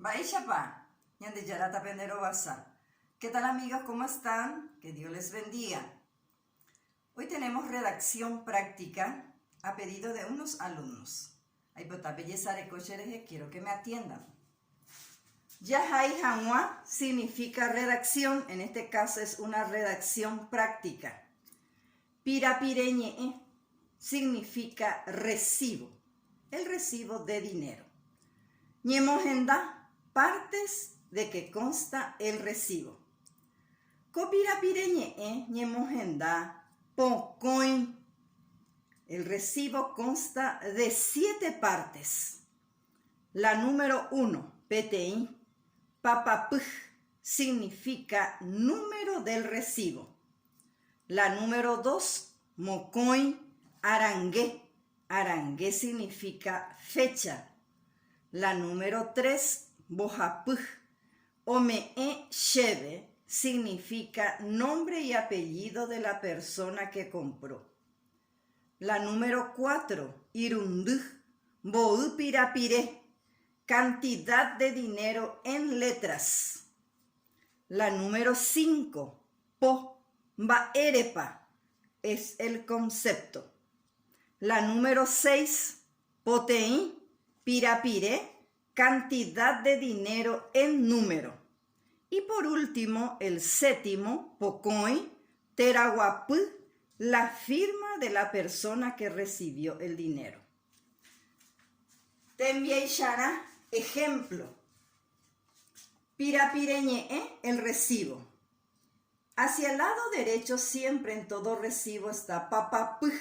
Baishapa, ñande yarata penderobasa. ¿Qué tal amigos? ¿Cómo están? Que Dios les bendiga. Hoy tenemos redacción práctica a pedido de unos alumnos. Ay, pota belleza de cochereje, quiero que me atiendan. Yahai Hanwa significa redacción, en este caso es una redacción práctica. Pirapireñe significa recibo, el recibo de dinero. Ñemojenda, partes de que consta el recibo. Copirapireñe ñemojenda, poncoin. El recibo consta de 7 partes. La número 1, PTI, papapuj, significa número del recibo. La número 2, mocoin, arangué. Arangué significa fecha. La número 3, bojapuj, ome cheve, significa nombre y apellido de la persona que compró. La número 4, irunduj, boupirapire, cantidad de dinero en letras. La número 5, po, baerepa, es el concepto. La número 6, potein, pirapire, cantidad de dinero en número. Y por último, el 7º, pocoin, teraguapú, la firma de la persona que recibió el dinero. Tembiaishara, ejemplo. Pirapireñe, el recibo. Hacia el lado derecho siempre en todo recibo está papapuj.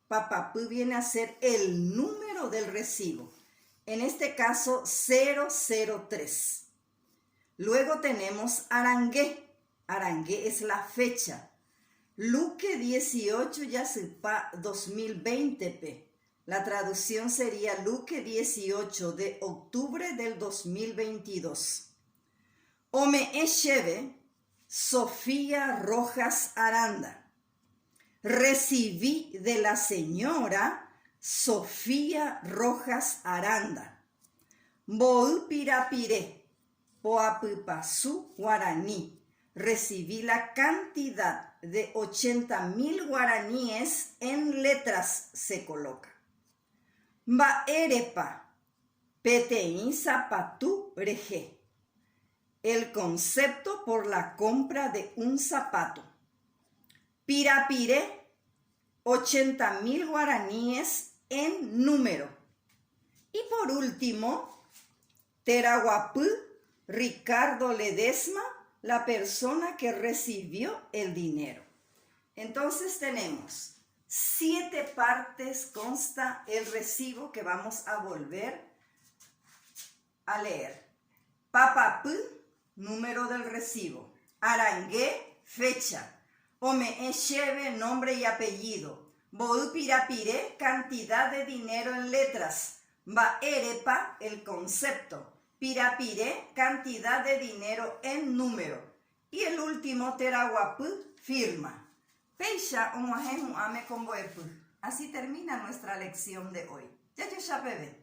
Papapuj viene a ser el número del recibo. En este caso 003. Luego tenemos arangué. Arangué es la fecha. Luque 18 Yasupa 2020p. La traducción sería Luque 18 de octubre del 2022. Ome Echeve, Sofía Rojas Aranda. Recibí de la señora Sofía Rojas Aranda. Boupirapire, poapipasú guaraní. Recibí la cantidad de 80,000 guaraníes en letras, se coloca. Baerepa, petein zapatú reje. El concepto por la compra de un zapato. Pirapire, 80,000 guaraníes en número. Y por último, teraguapú, Ricardo Ledesma, la persona que recibió el dinero. Entonces tenemos 7 partes consta el recibo que vamos a volver a leer. Papapú, número del recibo. Arangué, fecha. Ome echeve, nombre y apellido. Boupirapire, cantidad de dinero en letras. Baerepa, el concepto. Pirapire, cantidad de dinero en número. Y el último, teraguapú, firma. Peisha, ame con boepu. Así termina nuestra lección de hoy. Ya bebé.